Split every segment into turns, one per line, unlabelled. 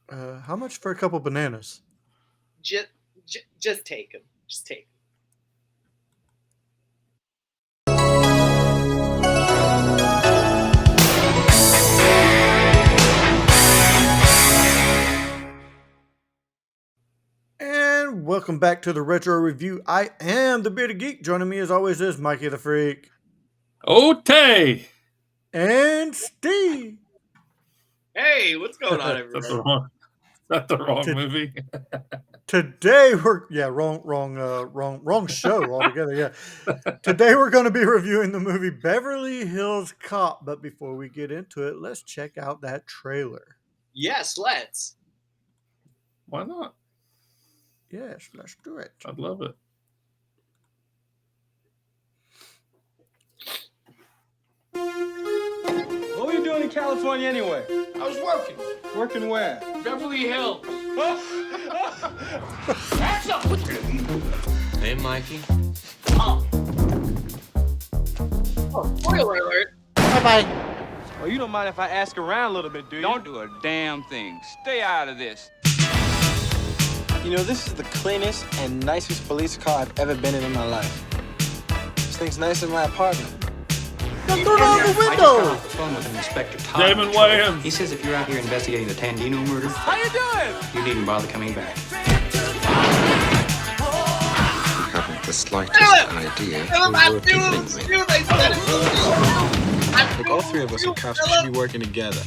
How much for a couple bananas?
Just, just take them. Just take
And welcome back to the Retro Review. I am the Bearded Geek. Joining me as always is Mikey the Freak
Okay.
and Steve.
Hey, what's going on,
Is that
everybody?
the wrong, is that the wrong
To-
movie?
Today wrong show altogether. Yeah. Today we're going to be reviewing the movie Beverly Hills Cop. But before we get into it, let's check out that trailer.
Yes, let's.
Why not?
Yes, let's do it.
I'd love it.
What were you doing in California anyway?
I was working.
Working where?
Beverly Hills.
That's up.
Hey, Mikey.
Oh, spoiler alert.
Bye-bye.
Oh, you don't mind if I ask around a little bit, do you?
Don't do a damn thing. Stay out of this.
You know, this is the cleanest and nicest police car I've ever been in my life. This thing's nicer than my apartment.
Turn on the window.
Phone with an Inspector Todd.
Damon Wayans.
He says if you're out here investigating the Tandino murder,
How you doing?
you needn't bother coming back.
You haven't the slightest idea who you're dealing with.
Look, all three of us are cops. We should be working together.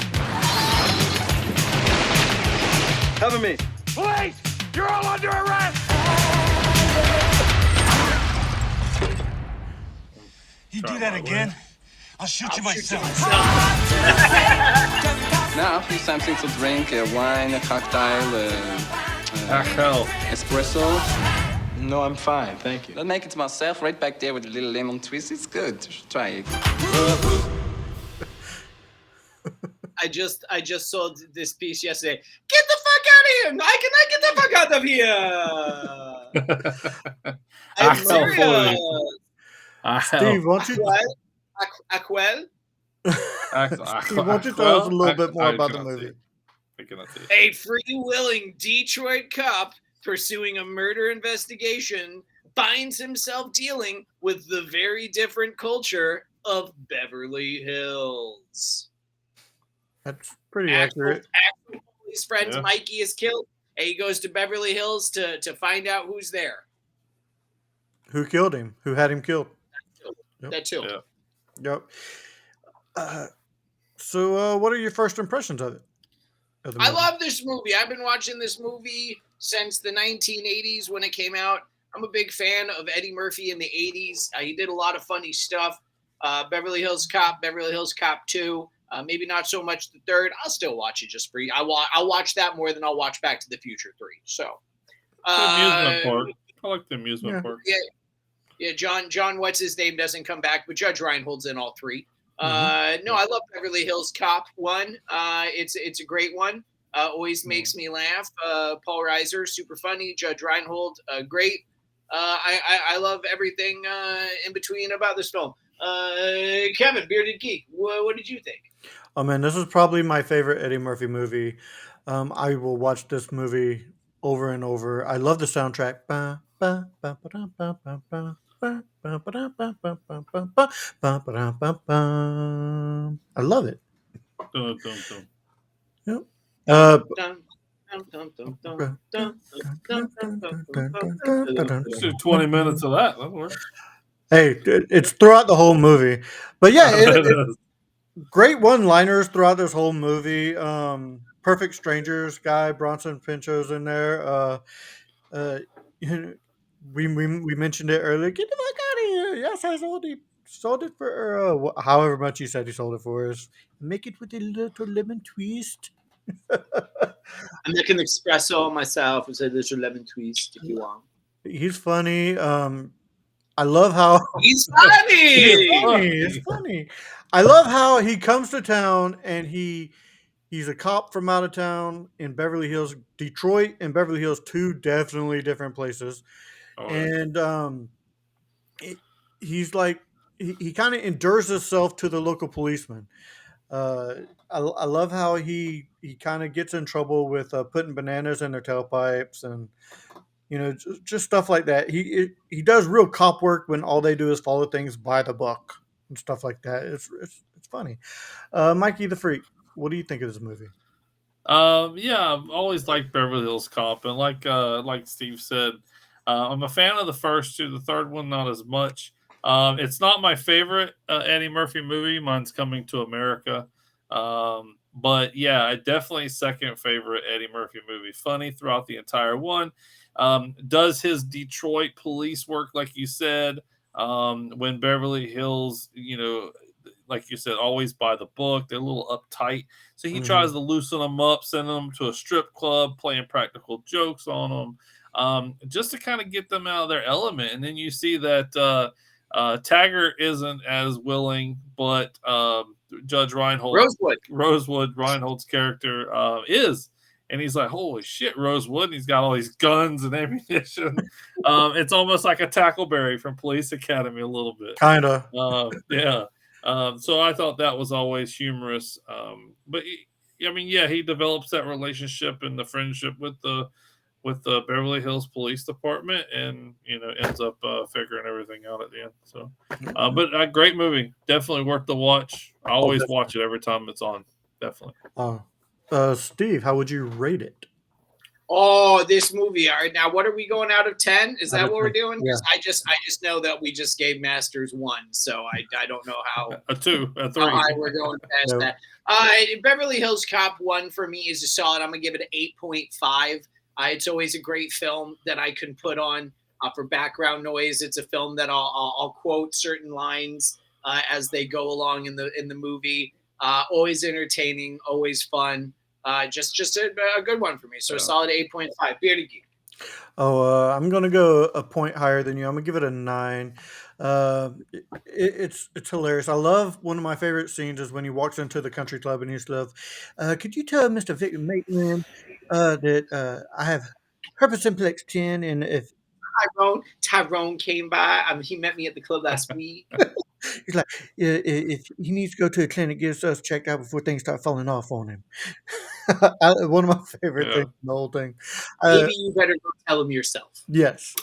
Cover me.
Police! You're all under arrest!
You do that again, I'll shoot you myself.
Now, please something to drink, a wine, a cocktail,
Hell.
espresso.
No, I'm fine, thank you.
I'll make it myself right back there with a little lemon twist. It's good. You should try it.
I just saw this piece yesterday. Get the fuck out of here! I cannot get the fuck out of here! I'm serious.
Steve, won't you
Aquel?
Steve, won't you tell us a little bit more about the movie?
I cannot see it.
A free-willing Detroit cop pursuing a murder investigation finds himself dealing with the very different culture of Beverly Hills.
That's pretty accurate.
His friend
Yeah.
Mikey is killed, and he goes to Beverly Hills to find out who's there.
Who killed him? Who had him killed? Yep.
That too.
Yeah.
Yep. So, what are your first impressions of it? Of the
I
movie?
love this movie. I've been watching this movie since the 1980s when it came out. I'm a big fan of Eddie Murphy in the 80s. He did a lot of funny stuff. Beverly Hills Cop, Beverly Hills Cop 2. Maybe not so much the third. I'll still watch it just for you. I'll watch that more than I'll watch Back to the Future 3. So,
The amusement part. I like the amusement
Yeah.
part.
yeah, John, what's his name doesn't come back, but Judge Reinhold's in all three. No, I love Beverly Hills Cop 1. It's a great one. Always makes me laugh. Paul Reiser, super funny. Judge Reinhold, great. I love everything in between about this film. Kevin, Bearded Geek, what did you think?
Oh man, this is probably my favorite Eddie Murphy movie. I will watch this movie over and over. I love the soundtrack. Ba, ba, ba, ba, da, ba, ba, ba, ba, ba, ba, da, ba, ba, ba, ba, ba, ba, ba, da, ba, ba. I love it.
Dun, dun, dun.
Yep.
Dun, dun, dun, dun, dun,
Dun,
dun, dun, dun, dun, dun, dun.
Let's do 20 minutes of that. That'll work.
Hey, it's throughout the whole movie. But yeah,
It is.
great one-liners throughout this whole movie. Perfect Strangers guy Bronson Pinchot's in there. We mentioned it earlier. Get the fuck out of here! Yes, I sold it for however much he said he sold it for. Is make it with a little lemon twist.
I'm making an espresso myself. It's a little lemon twist if you want.
He's funny. I love how
He's funny.
It's funny. I love how he comes to town and he's a cop from out of town in Beverly Hills, Detroit, and Beverly Hills, two definitely different places.
Oh, yeah.
And he's like he kind of endures himself to the local policeman. I love how he kind of gets in trouble with putting bananas in their tailpipes and just stuff like that. He does real cop work when all they do is follow things by the book and stuff like that. It's funny. Mikey the Freak, what do you think of this movie?
Yeah, I've always liked Beverly Hills Cop, and like Steve said, I'm a fan of the first two. The third one, not as much. It's not my favorite Eddie Murphy movie. Mine's Coming to America. But yeah, definitely second favorite Eddie Murphy movie. Funny throughout the entire one. Does his Detroit police work, like you said. When Beverly Hills, like you said, always by the book. They're a little uptight. So he tries to loosen them up, send them to a strip club, playing practical jokes on them, just to kind of get them out of their element. And then you see that Taggart isn't as willing, but Judge Reinhold, Rosewood Reinhold's character is. And he's like, holy shit, Rosewood. And he's got all these guns and ammunition. It's almost like a Tackleberry from Police Academy a little bit.
Kind of.
Yeah. So I thought that was always humorous. But he develops that relationship and the friendship with the Beverly Hills Police Department, and ends up figuring everything out at the end. So, but a great movie, definitely worth the watch. I always watch it every time it's on. Definitely.
Steve, how would you rate it?
Oh, this movie. All right, now what are we going out of 10? Is that what we're doing?
Yeah.
I just know that we just gave Masters 1, so I don't know how
a 2, a 3.
how high we're going past that. Beverly Hills Cop 1 for me is a solid. I'm gonna give it an 8.5. It's always a great film that I can put on for background noise. It's a film that I'll quote certain lines as they go along in the movie. Always entertaining, always fun. Just a good one for me. So a solid 8.5. Bearded Geek.
I'm gonna go a point higher than you. I'm gonna give it a 9. It's hilarious. I love one of my favorite scenes is when he walks into the country club and he's like, "Could you tell Mr. Victor Maitland that I have herpes simplex 10 and if
Tyrone came by. He met me at the club last week.
he's like, if he needs to go to a clinic, get us checked out before things start falling off on him." One of my favorite things in the whole thing.
Maybe you better go tell him yourself.
Yes.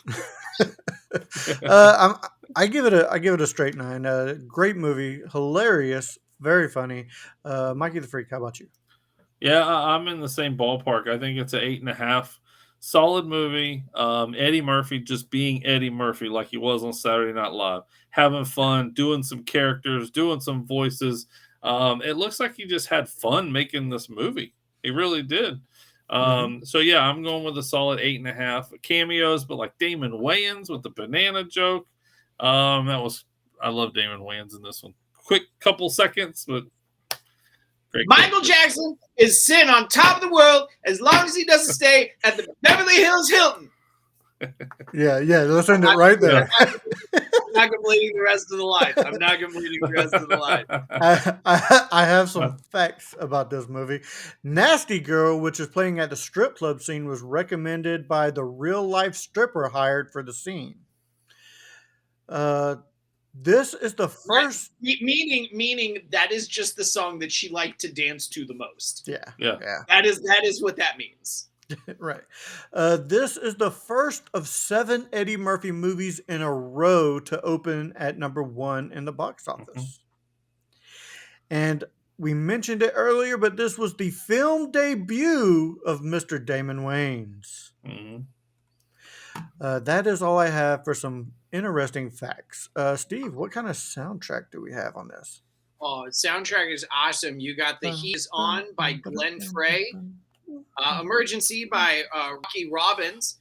I give it a straight 9. Great movie, hilarious, very funny. Mikey the Freak, how about you?
Yeah, I'm in the same ballpark. I think it's an 8.5. Solid movie. Eddie Murphy just being Eddie Murphy like he was on Saturday Night Live, having fun, doing some characters, doing some voices. It looks like he just had fun making this movie. He really did. So yeah, I'm going with a solid 8.5. Cameos, but like Damon Wayans with the banana joke. I love Damon Wayans in this one. Quick couple seconds, but great.
Michael Jackson is sitting on top of the world as long as he doesn't stay at the Beverly Hills Hilton.
Yeah, let's end it right there.
I'm not completing the rest of the line.
I have some facts about this movie. Nasty Girl, which is playing at the strip club scene, was recommended by the real life stripper hired for the scene. This is the first
meaning that is just the song that she liked to dance to the most.
Yeah.
That is what that means.
Right. This is the first of 7 Eddie Murphy movies in a row to open at number 1 in the box office. And we mentioned it earlier, but this was the film debut of Mr. Damon Wayans. That is all I have for some interesting facts. Steve, what kind of soundtrack do we have on this?
Oh, soundtrack is awesome. You got the He's On by Glenn Frey. Emergency by Rocky Robbins,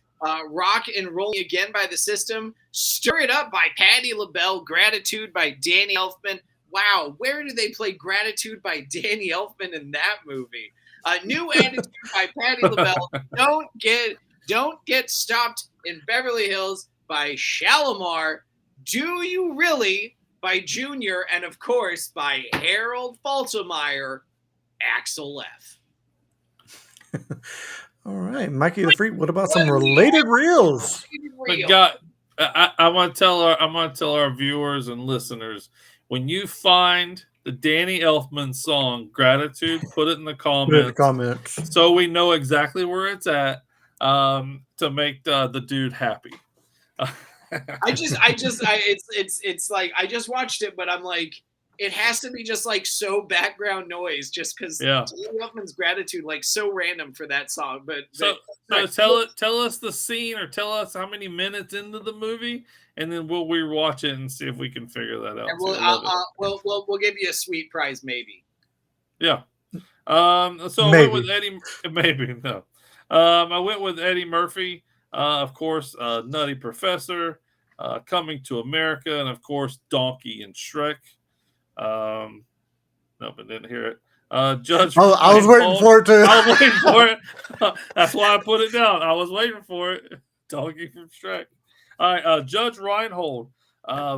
Rock and Roll Me Again by The System, Stir It Up by Patti LaBelle, Gratitude by Danny Elfman. Wow, where do they play Gratitude by Danny Elfman in that movie? New Attitude by Patti LaBelle, Don't Get Stopped in Beverly Hills by Shalimar, Do You Really by Junior, and of course by Harold Faltermeyer, Axel F.
All right, Mikey the Freak. What about some related reels?
But God, I want to tell our viewers and listeners, when you find the Danny Elfman song "Gratitude." Put it in the
Put it in the
comments
comments.
so we know exactly where it's at, to make the dude happy.
It's like I just watched it, but I'm like, it has to be just like so background noise, just because
Yeah.
Danny Elfman's "Gratitude" like so random for that song. But
So tell us the scene, or tell us how many minutes into the movie, and then we'll rewatch it and see if we can figure that out.
and
too. I love it.
we'll give you a sweet prize, maybe.
Yeah. So I went with Eddie. Maybe no. I went with Eddie Murphy. Of course, Nutty Professor, Coming to America, and of course, Donkey and Shrek. No, but didn't hear it. Judge.
I was waiting for it too.
I was waiting for it. That's why I put it down. I was waiting for it. Donkey from Shrek. All right, Judge Reinhold,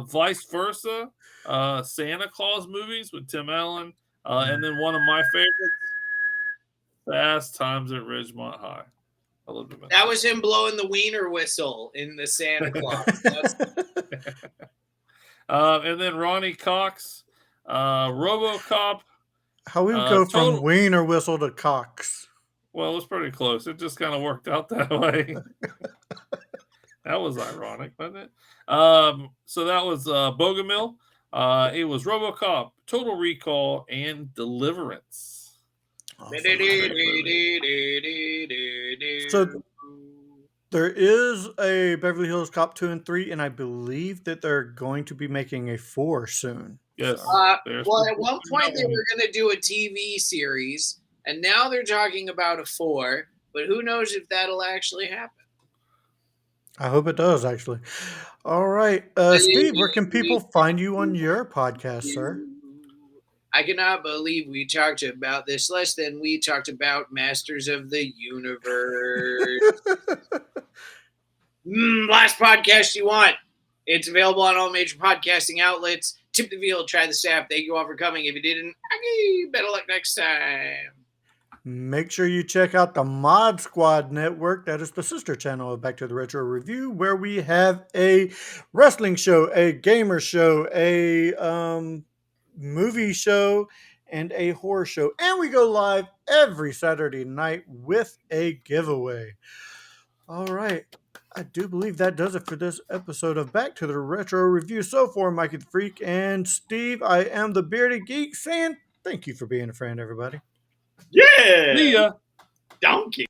Vice Versa, Santa Claus movies with Tim Allen, and then one of my favorites, Fast Times at Ridgemont High. I love it.
That was him blowing the wiener whistle in the Santa Claus.
And then Ronnie Cox, RoboCop.
How we go from wiener whistle to Cox?
Well, it's pretty close. It just kind of worked out that way. That was ironic, wasn't it? So that was Bogomil. It was RoboCop, Total Recall, and Deliverance.
So there is a Beverly Hills Cop 2 and 3, and I believe that they're going to be making a 4 soon.
Yes.
Well, at one point they were going to do a TV series, and now they're talking about a 4, but who knows if that'll actually happen.
I hope it does, actually. All right. Steve, where can people find you on your podcast, sir?
I cannot believe we talked about this less than we talked about Masters of the Universe. Last podcast you want. It's available on all major podcasting outlets. Tip the field, try the staff. Thank you all for coming. If you didn't, better luck next time.
Make sure you check out the Mod Squad Network. That is the sister channel of Back to the Retro Review, where we have a wrestling show, a gamer show, a movie show, and a horror show. And we go live every Saturday night with a giveaway. All right. I do believe that does it for this episode of Back to the Retro Review. So for Mikey the Freak and Steve, I am the Bearded Geek, saying thank you for being a friend, everybody.
Yeah.
See ya.
Donkey.